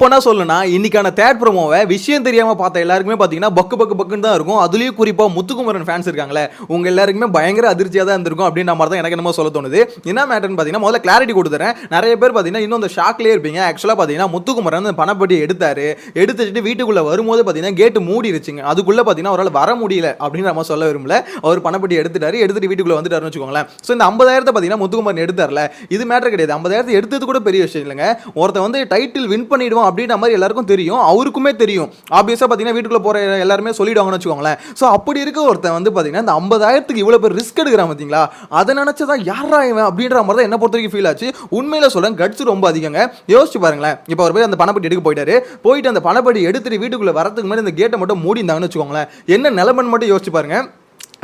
இப்போனா சொல்லணும்னா இன்னைக்கான தேர்ட் ப்ரோமோவை விஷயம் தெரியாம பார்த்த எல்லாருக்குமே பார்த்தீங்கன்னா பக்குன்னு தான் இருக்கும். அதுலயும் குறிப்பா முத்துக்குமரன் ஃபேன்ஸ் இருக்காங்களே, உங்க எல்லாருக்குமே பயங்கர அதிர்ச்சியா தான் இருந்திருக்கும் அப்படின்ற மாதிரி தான் எனக்கு என்னமோ சொல்ல தோணுது. என்ன மேட்டர்னு பார்த்தீங்கன்னா முதல்ல கிளாரிட்டி கொடுத்துறேன். நிறைய பேர் பார்த்தீங்கன்னா இன்னும் அந்த ஷாக்லேயே இருப்பீங்க. ஆக்சுவலாக பார்த்தீங்கன்னா முத்துக்குமரன் அந்த பணப்பட்டி எடுத்துட்டு வீட்டுக்குள்ள வரும்போது பார்த்தீங்கன்னா கேட்டு மூடிருச்சுங்க. அதுக்குள்ள பார்த்தீங்கன்னா அவரால் வர முடியல அப்படின்ற மாதிரி சொல்ல விரும்பல. அவர் பணப்பட்டி எடுத்துட்டு வீட்டுக்குள்ள வந்துட்டாருன்னு வச்சுக்கோங்களேன். ஸோ இந்த 50,000 பார்த்தீங்கன்னா முத்துக்குமரன் எடுத்தார்ல, இது மேட்டர் கிடையாது. 50,000 எடுத்தது கூட பெரிய விஷயம் இல்லைங்க. ஒருத்தன் வந்து டைட்டில் வின் பண்ணிடுவான் அப்படின்ற மாதிரி எல்லாருக்கும் தெரியும், அவருக்குமே தெரியும். ஆப்வியஸா பாத்தீங்கன்னா வீட்டுக்குள்ள போற எல்லாருமே சொல்லிடுவாங்கன்னு வச்சுக்கோங்களேன். சோ அப்படி இருக்க ஒருத்தன் வந்து பாத்தீங்கன்னா இந்த 50,000க்கு இவ்வளவு பேர் ரிஸ்க் எடுக்கிறான் பாத்தீங்களா, அதை நினைச்சதான் யாரா இவன் அப்படின்ற மாதிரி தான் என்ன பொறுத்த வரைக்கும் ஃபீல் ஆச்சு. உண்மையில சொல்றேன், கட்ஸ் ரொம்ப அதிகங்க. யோசிச்சு பாருங்களேன், இப்போ அவர் போய் அந்த பணப்பட்டி எடுக்க போயிட்டு அந்த பணப்பட்டி எடுத்துட்டு வீட்டுக்குள்ள வரதுக்கு முன்னாடி இந்த கேட்டை மட்டும் மூடி இருந்தாங்கன்னு வச்சுக்கோங்களேன், என்ன நிலைமைன்னு மட்டும் யோசிச்சு பாருங்க.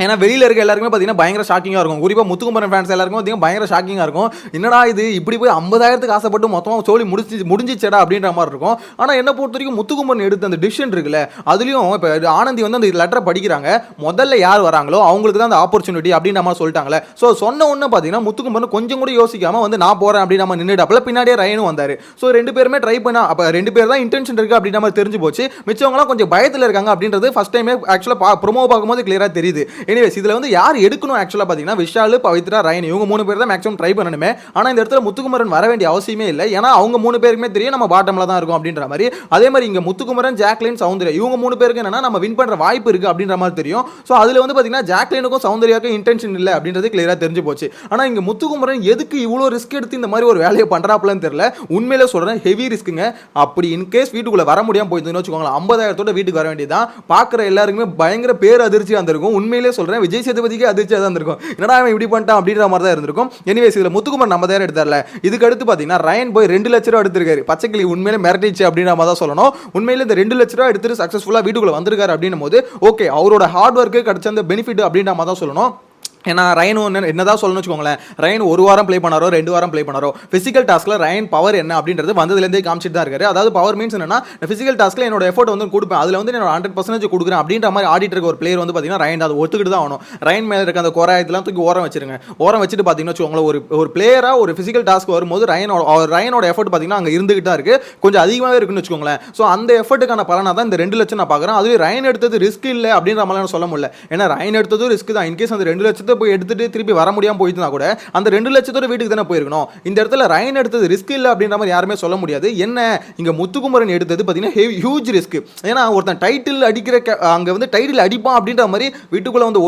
ஏன்னா வெளியில் இருக்க எல்லாருக்குமே பார்த்தீங்கன்னா பயங்கர ஷாக்கிங்காக இருக்கும். குறிப்பாக முத்துக்குமரன் ஃபேன்ஸ் எல்லாருக்கும் பார்த்தீங்கன்னா பயங்கர ஷாக்கிங்காக இருக்கும். என்னடா இது இப்படி போய் 50,000க்கு ஆசைப்பட்டு மொத்தமாக சோழி முடிஞ்சிச்சடா அப்படின்ற மாதிரி இருக்கும். ஆனால் என்ன பொறுத்த வரைக்கும் முத்துக்குமரன் எடுத்த அந்த டிசிஷன் இருக்குல்ல, அதுலேயும் இப்போ ஆனந்தி வந்து அந்த லெட்டரை படிக்கிறாங்க. முதல்ல யார் வராங்களோ அவங்களுக்கு தான் அந்த ஆப்பர்ச்சுனிட்டி அப்படின்ற மாதிரி சொல்லிட்டாங்களே. ஸோ சொன்ன ஒன்று பார்த்தீங்கன்னா முத்துக்குமரன் கொஞ்சம் கூட யோசிக்காமல் வந்து நான் போகிறேன் அப்படின்னு நம்ம நின்றுட்டு பின்னாடியே ரயனும் வந்தார். ஸோ ரெண்டு பேருமே ட்ரை பண்ணா, அப்போ ரெண்டு பேர் தான் இன்டென்ஷன் இருக்குது அப்படின்ற மாதிரி தெரிஞ்சு போச்சு. மிச்சவங்களாம் கொஞ்சம் பயத்தில் இருக்காங்க அப்படின்றது ஃபர்ஸ்ட் டைமே ஆக்சுவலாக ப்ரோமோ பார்க்கும்போது கிளியராக தெரியுது. எனிவேஸ் இதுல வந்து யார் எடுக்கணும் ஆக்சுவலா பாத்தீங்கன்னா விஷால், பவித்ரா, ரயன் இவங்க 3 பேர் தான் மேக்ஸிமம் ட்ரை பண்ணணுமே. ஆனா இந்த இடத்துல முத்துக்குமரன் வர வேண்டிய அவசியமே இல்லை. ஏன்னா அவங்க 3 பேருக்குமே தெரியும் நம்ம பாட்டம்ல தான் இருக்கும் அப்படின்ற மாதிரி. அதே மாதிரி இங்க முத்துக்குமரன், ஜாக்லின், சௌந்தர்யா இவங்க 3 பேருக்கு என்னன்னா நம்ம வின் பண்ற வாய்ப்பு இருக்கு அப்படின்ற மாதிரி தெரியும். சோ அதுல வந்து பாத்தீங்கன்னா ஜாக்லினுக்கும் சௌந்தர்யாவுக்கும் இன்டென்ஷன் இல்லை அப்படின்றது கிளியரா தெரிஞ்சு போச்சு. ஆனா இங்க முத்துக்குமரன் எதுக்கு இவ்வளவு ரிஸ்க் எடுத்து இந்த மாதிரி ஒரு வேலையை பண்றாப்லன்னு தெரியல. உண்மையிலே சொல்றேன், ஹெவி ரிஸ்க்குங்க. அப்படி இன்கேஸ் வீட்டுக்குள்ள வர முடியாம போயிருந்துன்னு வச்சுக்கோங்களேன், 50,000 வீட்டுக்கு வர வேண்டியதான். பாக்குற எல்லாருக்குமே பயங்கர பேர் அதிர்ச்சியா இருந்திருக்கும். உண்மையிலே சொல்றேன், விஜய் சேதுபதிக்கு அதிர்ச்சியா தான் இருக்கும். என்னடா அவன் இப்படி பண்ணிட்டான் அப்படின்ற மாதிரி தான் இருந்திருக்கும். எனிவேஸ் இதுல முத்துக்குமரன் 50,000 எடுத்தார்ல, இதுக்கு அடுத்து பாத்தீங்கன்னா ரயன் போய் 2 லட்சம் ரூபாய் எடுத்திருக்காரு. பச்சைக்கிளி உண்மையிலே மிரட்டிச்சு அப்படின்ற மாதிரி தான் சொல்லணும். உண்மையிலே இந்த 2 லட்சம் ரூபாய் எடுத்துட்டு சக்சஸ்ஃபுல்லா வீட்டுக்குள்ள வந்திருக்காரு அப்படின்னும் போது ஓகே, அவரோட ஹார்ட் ஒர்க்கு கிடைச்ச அந்த பெனிஃபிட் அப்படின்ற மாதிரி தான் சொல்லணும். ஏன்னா ரயன் என்னதான் சொல்லணும்னு வச்சுக்கோங்களேன், ரயன் 1 வாரம் ப்ளே பண்ணாரோ 2 வாரம் ப்ளே பண்ணாரோ, பிசிக்கல் டாஸ்க்ல ரயன் பவர் என்ன அப்படின்றது வந்ததுலேருந்தே காமிச்சிட்டு தான் இருக்காரு. அதாவது பவர் மீன்ஸ் என்னன்னா, பிசிக்கல் டாஸ்க்ல என்னோட எஃபோர்ட் வந்து கொடுப்பேன், அதுல வந்து என்னோட 100% கொடுக்குறேன் அப்படின்ற மாதிரி ஆடிட்டு இருக்க ஒரு பிளேயர் வந்து பார்த்தீங்கன்னா ரயன் அதை ஒத்துக்கிட்டு தான் ஆகணும். ரயன் மேல இருக்க அந்த குறையெல்லாம் தூக்கி ஓரம் வச்சிருங்க. ஓரம் வச்சுட்டு பார்த்தீங்கன்னா வச்சுக்கோங்களேன், ஒரு பிளேயரா ஒரு பிசிக்கல் டாஸ்க் வரும்போது ரயனோட எஃபோர்ட் பார்த்தீங்கன்னா அங்கே இருந்துகிட்டு தான் இருக்கு, கொஞ்சம் அதிகமாகவே இருக்குன்னு வச்சுக்கோங்களேன். ஸோ அந்த எஃபோர்ட்டுக்கான பலனாக தான் இந்த 2 லட்சம் நான் பார்க்குறேன். அதுவே ரயன் எடுத்தது ரிஸ்க் இல்லை அப்படின்ற மாதிரி சொல்ல முடியல. ஏன்னா ரயன் எடுத்ததும் ரிஸ்க் தான். இன்கேஸ் அந்த 2 லட்சத்தை போய் எடுத்துட்டு திருப்பி வர முடியாம போயிட்டுனா கூட அந்த 2 லட்சத்தோட வீட்டுக்கு தானே போயிருக்கணும். இந்த இடத்துல ரயன் எடுத்தது ரிஸ்க் இல்ல அப்படின்ற மாதிரி யாருமே சொல்ல முடியாது. என்ன இங்க முத்துக்குமரன் எடுத்தது பாத்தீங்கன்னா ஹியூஜ் ரிஸ்க். ஏன்னா ஒருத்தன் டைட்டில் அடிக்கிற அங்க வந்து டைட்டில் அடிப்பான் அப்படின்ற மாதிரி வீட்டுக்குள்ள வந்து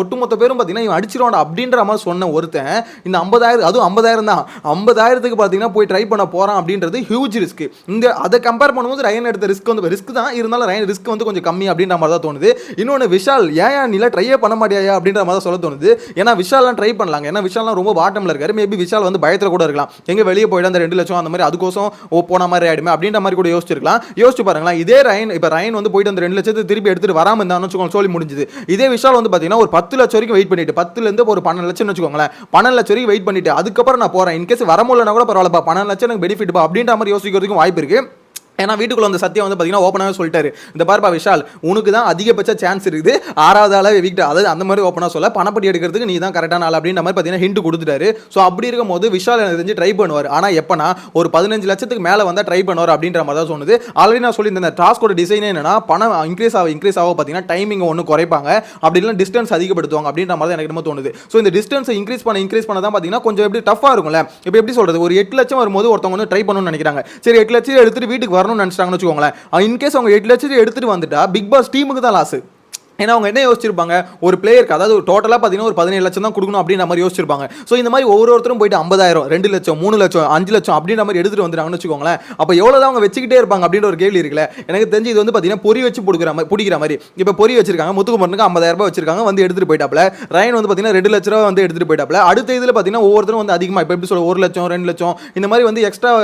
ஒட்டுமொத்த பேரும் பாத்தீங்கன்னா இவன் அடிச்சிருவான் அப்படின்ற மாதிரி சொன்ன ஒருத்தன் இந்த 50,000, அதுவும் 50,000 தான், 50,000க்கு பாத்தீங்கன்னா போய் ட்ரை பண்ண போறான் அப்படின்றது ஹியூஜ் ரிஸ்க். இந்த அதை கம்பேர் பண்ணும்போது ரயன் எடுத்த ரிஸ்க் வந்து ரிஸ்க் தான் இருந்தாலும் ரயன் ரிஸ்க் வந்து கொஞ்சம் கம்மி அப்படின்ற மாதிரி தான் தோணுது. இன்னொன்று விஷால் ஏன் நீல ட்ரையே பண்ண மாட்டியா அப்படின்ற மாதிரி சொல்ல தோணுது. ஏன்னா விஷால் ட்ரை பண்ணலாங்க. ஏன்னா விஷால்லாம் ரொம்ப பாட்டம்ல இருக்காரு. மேபி விஷால் வந்து பயத்துல கூட இருக்கலாம், எங்க வெளியே போயிட்டு அந்த 2 லட்சம் அந்த மாதிரி அதுக்கோசம் போன மாதிரி ஆயிடுமே அப்படின்ற மாதிரி கூட யோசிச்சிருக்கலாம். யோசிச்சு பாருங்களா, இதே ரயன் இப்ப ரயன் வந்து போயிட்டு அந்த 2 லட்சத்தை திருப்பி எடுத்துட்டு வராம இருந்தான்னு வச்சுக்கோங்க, சொல்லி முடிஞ்சது. இதே விஷால் வந்து பாத்தீங்கன்னா ஒரு 10 லட்சம் வரைக்கும் வெயிட் பண்ணிட்டு 10ல இருந்து ஒரு 12 லட்சம் வச்சுக்கோங்களேன், 12 லட்சம் வரைக்கும் வெயிட் பண்ணிட்டு அதுக்கப்புறம் நான் போறேன், இன்கேஸ் வர முடியலனா கூட பரவாயில்லப்பா, 12 லட்சம் எனக்கு பெனிஃபிட் அப்படின்ற மாதிரி யோசிக்கிறதுக்கும் வாய்ப்பு இருக்கு. ஏன்னா வீட்டுக்குள்ள வந்து சத்தியம் வந்து பார்த்தீங்கன்னா ஓப்பனாகவே சொல்லிட்டாரு, இந்த பார்ப்பா விஷால் உனக்கு தான் அதிகபட்ச சான்ஸ் இருக்குது, 6வது ஆளாக வீக்ட், அதாவது அந்த மாதிரி ஓப்பனாக சொல்ல பணப்பட்டி எடுக்கிறதுக்கு நீ தான் கரெக்டான ஆள் அப்படின்ற மாதிரி பார்த்தீங்கன்னா ஹிண்ட் கொடுத்துட்டாரு. ஸோ அப்படி இருக்கும் போது விஷால் எனக்கு தெரிஞ்சு ட்ரை பண்ணுவார். ஆனால் எப்பனா ஒரு 15 லட்சத்துக்கு மேலே வந்தால் ட்ரை பண்ணுவார் அப்படின்ற மாதிரி தான் சொன்னது. ஆல்ரெடி நான் சொல்லி இந்த டாஸ்கோட டிசைனே என்னன்னா, பணம் இன்க்ரீஸ் ஆக பார்த்தீங்கன்னா டைமிங் ஒன்று குறைப்பாங்க, அப்படி இல்லை டிஸ்டன்ஸ் அதிகப்படுத்துவாங்க அப்படின்ற மாதிரி தான் எனக்கு என்ன தோணுது. ஸோ இந்த டிஸ்டன்ஸ் இன்க்ரீஸ் பண்ண தான் பார்த்தீங்கன்னா கொஞ்சம் எப்படி டஃபாக இருக்கும்ல. இப்போ எப்படி சொல்றது, ஒரு 8 லட்சம் வரும்போது ஒருத்தவங்க வந்து ட்ரை பண்ணணும்னு நினைக்கிறாங்க, சரி 8 லட்சம் எடுத்துட்டு வீட்டுக்கு வரணும்னு நினைச்சாங்கன்னு வச்சுக்கோங்களேன், இன்கேஸ் அவங்க 8 லட்சம் எடுத்துட்டு வந்துட்டா பிக் பாஸ் டீமுக்கு தான் லாஸ். ஏன்னா அவங்க என்ன யோசிச்சிருப்பாங்க, ஒரு பிளேயருக்கு அதாவது டோட்டலாக பார்த்தீங்கன்னா ஒரு 17 லட்சம் தான் கொடுக்கணும் அப்படின்ற மாதிரி யோசிச்சிருப்பாங்க. ஸோ இந்த மாதிரி ஒவ்வொருத்தரும் போயிட்டு 50,000, 2 லட்சம், 3 லட்சம், 5 லட்சம் அப்படின்ற மாதிரி எடுத்துட்டு வந்துட்டாங்கன்னு வச்சுக்கோங்களேன், அப்போ எவ்வளோ தான் அவங்க வச்சுக்கிட்டே இருப்பாங்க அப்படின்ற ஒரு கேள்வி இருக்குல்ல. எனக்கு தெரிஞ்சு இது வந்து பார்த்தீங்கன்னா பொறி வச்சு பிடிக்கிற மாதிரி. இப்போ பொறி வச்சிருக்காங்க, முத்துக்குமரனுக்கு 50,000 ரூபாய் வச்சிருக்காங்க, வந்து எடுத்துட்டு போயிட்டாப்ல. ரயன் வந்து பார்த்தீங்கன்னா 2 லட்ச ரூபா வந்து எடுத்துட்டு போயிட்டாப்ல. அடுத்த இதில் பார்த்தீங்கன்னா ஒவ்வொருத்தரும் வந்து அதிகமாக இப்போ எப்படி சொல்ல 1 லட்சம், 2 லட்சம் இந்த மாதிரி வந்து எக்ஸ்ட்ரா,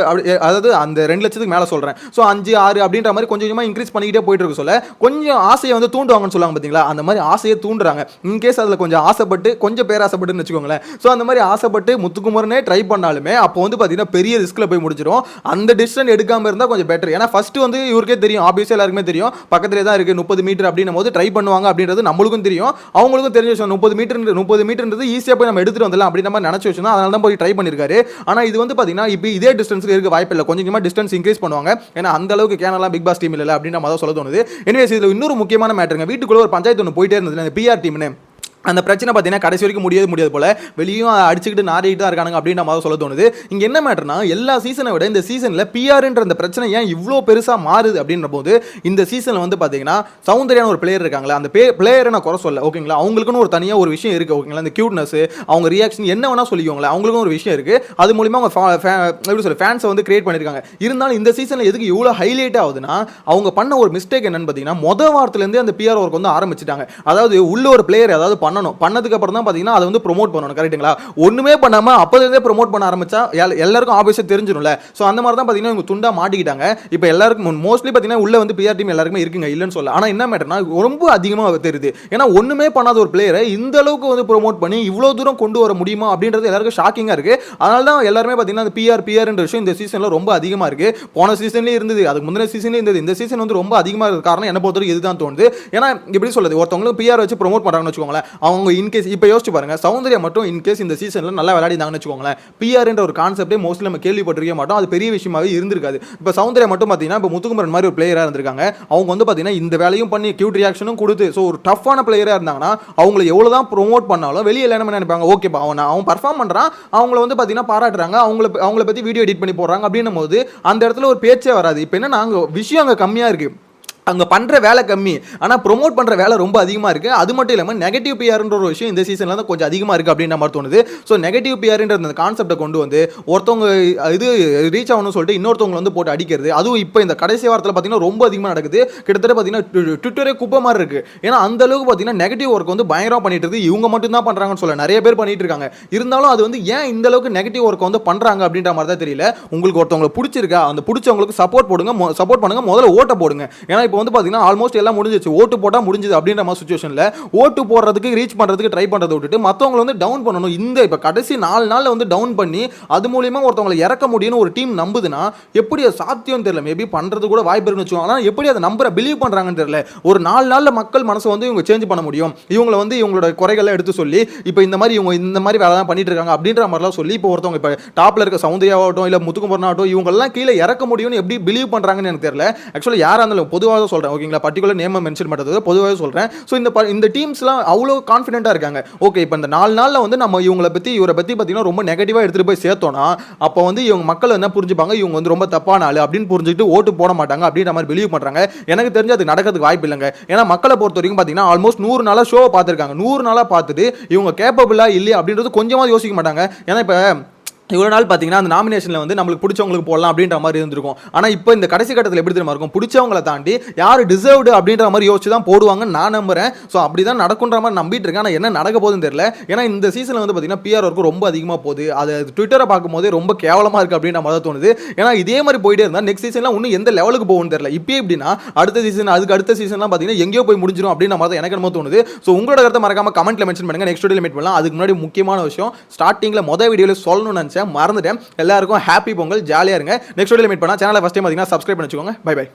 அதாவது அந்த 2 லட்சத்துக்கு மேலே சொல்கிறேன். ஸோ 5, 6 அப்படின்ற மாதிரி கொஞ்சம் கொஞ்சமாக இன்க்ரீஸ் பண்ணிக்கிட்டே போயிட்டு இருக்க சொல்ல கொஞ்சம் ஆசையை வந்து தூண்டுவாங்கன்னு சொல்லுவாங்க பார்த்தீங்களா, அந்த மாதிரி ஆசையை தூண்டுறாங்க. இன்கேஸ் அதில் கொஞ்சம் ஆசைப்பட்டு கொஞ்சம் பேராசைப்பட்டுன்னு வச்சுக்கோங்களேன். ஸோ அந்த மாதிரி ஆசைப்பட்டு முத்துக்குமரனே ட்ரை பண்ணாலுமே அப்போ வந்து பார்த்தீங்கன்னா பெரிய ரிஸ்கில் போய் முடிச்சிடும். அந்த டிசிஷன் எடுக்காமல் இருந்தால் கொஞ்சம் பெட்டர். ஏன்னா ஃபர்ஸ்ட் வந்து இவருக்கே தெரியும், ஆப்வியஸாக எல்லாருக்குமே தெரியும், பக்கத்திலே தான் இருக்குது 30 மீட்டர் அப்படின்னும் போது ட்ரை பண்ணுவாங்க அப்படின்றது நம்மளுக்கும் தெரியும், அவங்களுக்கும் தெரிஞ்ச விஷயம். 30 மீட்டர்ன்றது ஈஸியாக போய் நம்ம எடுத்துட்டு வந்துடலாம் அப்படின்ற மாதிரி நினச்சி வச்சுருந்தோம். அதனால தான் போய் ட்ரை பண்ணியிருக்காரு. ஆனால் இது வந்து பார்த்தீங்கன்னா இப்போ இதே டிஸ்டன்ஸில் இருக்க வாய்ப்பு இல்லை, கொஞ்சம் கொஞ்சமாக டிஸ்டன்ஸ் இன்க்ரீஸ் பண்ணுவாங்க. ஏன்னா அந்த அளவுக்கு கேனலாம் பிக் பாஸ் டீம் இல்லை அப்படின்ற மாதிரி சொல்ல தோணுது. எனிவேஸ் இதில் இன்னொரு முக்கியமான மேட்டருங்க, வீட்டுக்குள்ள ஒரு பஞ்சாயத்து ஒன்று போயிட்டே இருந்தது அந்த பிஆர் டீம்னு. அந்த பிரச்சனை பார்த்தீங்கன்னா கடைசி வரைக்கும் முடியாது போல, வெளியும் அடிச்சுக்கிட்டு நாரிக்கிட்டு தான் இருக்காங்க அப்படின்ற மாதிரி சொல்ல தோணுது. இங்கே என்ன மேட்டர்னா, எல்லா சீசனை விட இந்த சீசனில் பிஆர்ன்ற அந்த பிரச்சனை ஏன் இவ்வளோ பெருசாக மாறுது அப்படின்ற போது, இந்த சீசனில் வந்து பார்த்தீங்கன்னா சௌந்தர்யான ஒரு பிளேயர் இருக்காங்களா, அந்த பிளேயரை நான் குறை சொல்ல, ஓகேங்களா, அவங்களுக்குன்னு ஒரு தனியாக ஒரு விஷயம் இருக்குது, ஓகேங்களா, அந்த கியூட்னஸ், அவங்க ரியாக்ஷன் என்ன வேணால் சொல்லிக்கோங்களேன், அவங்களுக்கும் ஒரு விஷயம் இருக்குது. அது மூலிமா அவங்க எப்படி சொல்ல ஃபேன்ஸை வந்து கிரியேட் பண்ணியிருக்காங்க. இருந்தாலும் இந்த சீசனில் எதுக்கு இவ்வளோ ஹைலைட் ஆகுதுன்னா, அவங்க பண்ண ஒரு மிஸ்டேக் என்னன்னு பார்த்தீங்கன்னா, மொதல் வாரத்துலேருந்து அந்த பிஆர் ஒர்க் வந்து ஆரம்பிச்சிட்டாங்க. அதாவது உள்ள ஒரு பிளேயர் ஏதாவது பண்ணதுக்கு அப்புறம் தான் பாத்தீங்கன்னா அதை வந்து ப்ரோமோட் பண்ணணும். கரெக்ட்டுங்களா? ஒண்ணுமே பண்ணாம அப்போதே ப்ரோமோட் பண்ண ஆரம்பிச்சா எல்லாருக்கும் ஆப்வியஸா தெரிஞ்சிடும்ல. சோ அந்த மாதிரி தான் பாத்தீங்கன்னா இவங்க துண்டா மாட்டிக்கிட்டாங்க. இப்போ எல்லாருக்கும் மோஸ்ட்லி பாத்தீங்கன்னா உள்ள வந்து பிஆர் டீம் எல்லாருக்குமே இருக்குங்க, இல்லன்னு சொல்ல. ஆனா என்ன மேட்டர்னா ரொம்ப அதிகமா தெரியுது. ஏன்னா ஒண்ணுமே பண்ணாத ஒரு பிளேயரை இந்த அளவுக்கு வந்து ப்ரோமோட் பண்ணி இவ்வளவு தூரம் கொண்டு வர முடியுமா அப்படின்றது எல்லாருக்கும் ஷாக்கிங்கா இருக்கு. அதனால தான் எல்லாருமே பாத்தீங்கன்னா அந்த பிஆர் என்ற விஷயம் இந்த சீசன்ல ரொம்ப அதிகமா இருக்கு. போன சீசன்லயே இருந்தது, அதுக்கு முந்தின சீசன்லயே இருந்தது. இந்த சீசன் வந்து ரொம்ப அதிகமா இருக்க காரணம் என்ன பொறுத்தவரைக்கும் இதுதான் தோணுது. ஏன்னா எப்படி சொல்றது, ஒருத்தவங்களுக்கு பிஆர் வச்சு ப்ரோமோட் பண்றாங்கன்னு வச்சுக்கோங்களேன், அவங்க இன்கேஸ் இப்போ யோசிச்சு பாருங்க, சௌந்தர்யா மட்டும் இன்கேஸ் இந்த சீசன்ல நல்லா விளையாடினாங்கன்னு வச்சுக்கோங்களேன், பிஆர் என்ற ஒரு கான்செப்டே மோஸ்ட்லி நம்ம கேள்விப்பட்டிருக்க மாட்டோம், அது பெரிய விஷயமாவே இருந்திருக்காது. இப்போ சௌந்தர்யா மட்டும் பார்த்தீங்கன்னா இப்போ முத்துக்குமரன் மாதிரி ஒரு பிளேயராக இருந்திருக்காங்க, அவங்க வந்து பார்த்தீங்கன்னா இந்த வேலையும் பண்ணி கியூட் ரியாக்ஷனும் கொடுத்து ஸோ ஒரு டஃப்பான பிளேயராக இருந்தாங்கன்னா அவங்களை எவ்வளோதான் ப்ரோமோட் பண்ணாலும் வெளியே என்ன நினைப்பாங்க, ஓகேப்பா அவன் பர்ஃபார்ம் பண்ணுறான், அவங்கள வந்து பார்த்தீங்கன்னா பாராட்டுறாங்க, அவங்கள பற்றி வீடியோ எடிட் பண்ணி போடுறாங்க அப்படின்னும் போது அந்த இடத்துல ஒரு பேச்சே வராது. இப்போ என்ன நாங்கள் விஷயம் அங்கே கம்மியாக இருக்குது, அங்கே பண்ணுற வேலை கம்மி, ஆனால் ப்ரொமோட் பண்ணுற வேலை ரொம்ப அதிகமாக இருக்குது. அது மட்டும் இல்லாமல் நெகட்டிவ் பிஆர்ன்ற ஒரு விஷயம் இந்த சீசனில் தான் கொஞ்சம் அதிகமாக இருக்குது அப்படின்ற மாதிரி தோணுது. ஸோ நெகட்டிவ் பிஆர்ன்ற அந்த கான்செப்டை கொண்டு வந்து ஒருத்தவங்க இது ரீச் ஆகணும்னு சொல்லிட்டு இன்னொருத்தவங்க வந்து போட்டு அடிக்கிறது, அதுவும் இப்போ இந்த கடைசி வாரத்தில் பார்த்தீங்கன்னா ரொம்ப அதிகமாக நடக்குது. கிட்டத்தட்ட பார்த்தீங்கன்னா ட்விட்டரே குப்பை மாதிரி இருக்குது. ஏன்னா அந்த அளவுக்கு பார்த்தீங்கன்னா நெகட்டிவ் ஒர்க் வந்து பயங்கரமாக பண்ணிட்டு இருக்கு. இவங்க மட்டும் தான் பண்ணுறாங்கன்னு சொல்ல, நிறைய பேர் பண்ணிட்டு இருக்காங்க. இருந்தாலும் அது வந்து ஏன் இந்த அளவுக்கு நெகட்டிவ் ஒர்க் வந்து பண்ணுறாங்க அப்படின்ற மாதிரி தான் தெரியல. உங்களுக்கு ஒருத்தவங்களை பிடிச்சிருக்கா, அந்த பிடிச்சவங்களுக்கு சப்போர்ட் பண்ணுங்க, முதல்ல ஓட்ட போடுங்க. ஏன்னா இப்போ வந்து பார்த்தீங்கன்னா ஆல்மோஸ்ட் எல்லாம் முடிஞ்சிச்சு, ஓட்டு போட்டால் முடிஞ்சது அப்படின்ற மாதிரி சுச்சுவேஷனில் ஓட்டு போடுறதுக்கு ரீச் பண்ணுறதுக்கு ட்ரை பண்ணுறதை விட்டுட்டு மற்றவங்களை வந்து டவுன் பண்ணணும். இந்த இப்போ கடைசி 4 நாளில் வந்து டவுன் பண்ணி அது மூலியமா ஒருத்தவங்களை இறக்க முடியும்னு ஒரு டீம் நம்புதுன்னா எப்படி அது சாத்தியம் தெரியல. மேபி பண்ணுறது கூட வாய்ப்பு இருக்குன்னு வச்சுக்கோங்க. ஆனால் எப்படி அதை நம்புற பிலீவ் பண்ணுறாங்கன்னு தெரியல. ஒரு 4 நாளில் மக்கள் மனசை வந்து இவங்க சேஞ்ச் பண்ண முடியும், இவங்களை வந்து இவங்களோட குறைகளை எடுத்து சொல்லி இப்போ இந்த மாதிரி இவங்க இந்த மாதிரி வேலை தான் பண்ணிட்டு இருக்காங்க அப்படின்ற மாதிரிலாம் சொல்லி இப்போ ஒருத்தவங்க இப்போ டாப்ல இருக்க சௌந்தர்யாவாகட்டும் இல்லை முத்துக்குமரனாகட்டும் இவங்கெல்லாம் கீழே இறக்க முடியும்னு எப்படி பிலீவ் பண்ணுறாங்கன்னு எனக்கு தெரியல. ஆக்சுவலி யாராக இருந்தாலும் பொதுவாக சொல்கிறேன், ஓகேங்களா, பர்டிகுலர் நேம் மென்ஷன் பண்ணுறது பொதுவாக சொல்கிறேன். ஸோ இந்த டீம்ஸ்லாம் அவ்வளோ கான்ஃபிடென்ட்டாக இருக்காங்க. ஓகே, இப்போ இந்த 4 நாளில் வந்து நம்ம இவரை பற்றி பார்த்தீங்கன்னா ரொம்ப நெகட்டிவாக எடுத்துகிட்டு போய் சேர்த்தோன்னா அப்போ வந்து இவங்க மக்கள் என்ன புரிஞ்சுப்பாங்க, இவங்க வந்து ரொம்ப தப்பான ஆள் அப்படின்னு புரிஞ்சுக்கிட்டு ஓட்டு போட மாட்டாங்க அப்படின்ற மாதிரி பிலீவ் பண்ணுறாங்க. எனக்கு தெரிஞ்சு அது நடக்கிறதுக்கு வாய்ப்பு இல்லைங்க. ஏன்னா மக்களை பொறுத்த வரைக்கும் பார்த்தீங்கன்னா ஆல்மோஸ்ட் 100 நாளாக ஷோவை பார்த்துருக்காங்க. 100 நாளாக பார்த்துட்டு இவங்க கேப்பபிளா இல்லையா அப்படின்றது கொஞ்சமாக யோசிக்க மாட்டாங்க. ஏன்னா இப்போ இவ்வளோ நாள் பார்த்தீங்கன்னா அந்த நாமினேஷனில் வந்து நம்மளுக்கு பிடிச்சவங்களுக்கு போடலாம் அப்படின்ற மாதிரி இருந்திருக்கும். ஆனால் இப்போ இந்த கடைசி கட்டத்தில் எப்படி தெரியுமா இருக்கும், பிடிச்சவங்களை தாண்டி யார் டிசர்வ்டு அப்படின்ற மாதிரி யோசிச்சு தான் போடுவாங்கன்னு நான் நம்புறேன். ஸோ அப்படி தான் நடக்குன்ற மாதிரி நம்பிட்டு இருக்கேன். ஆனால் என்ன நடக்க போகுதுன்னு தெரியல. ஏன்னா இந்த சீசனில் வந்து பார்த்தீங்கன்னா பிஆர் ஒர்க்கு ரொம்ப அதிகமாக போகுது. அது ட்விட்டரை பார்க்கும்போது ரொம்ப கேவலமாக இருக்குது அப்படின்ற மாதிரி தான் தோணுது. ஏன்னா இதே மாதிரி போயிட்டே இருந்தால் நெக்ஸ்ட் சீசன்லாம் இன்னும் எந்த லெவலுக்கு போகும்னு தெரியல. இப்போ எப்படின்னா அடுத்த சீசன் அதுக்கு அடுத்த சீசன்லாம் பார்த்தீங்கன்னா எங்கேயோ போய் முடிஞ்சிடும் அப்படின்ற மாதிரி தான் எனக்கு என்னமோ தோணுது. ஸோ உங்களோட கருத்தை மறக்காம கமெண்ட்ல மென்ஷன் பண்ணுங்க. நெக்ஸ்ட் வீடியோவில் மீட் பண்ணலாம். அதுக்கு முன்னாடி முக்கியமான விஷயம் ஸ்டார்டிங்கில் வீடியோவில் சொல்லணும்னு நினச்சேன், மறந்துட்டேன். எல்லாருக்கும் ஹாப்பி பொங்கல், ஜாலியாக இருங்க. நெக்ஸ்ட் வீடியோவில் மீட் பண்ணலாம். சேனலை ஃபர்ஸ்ட் டைம் பார்த்தீங்கன்னா சப்ஸ்கிரைப் பண்ணி வச்சுக்கோங்க. Bye by.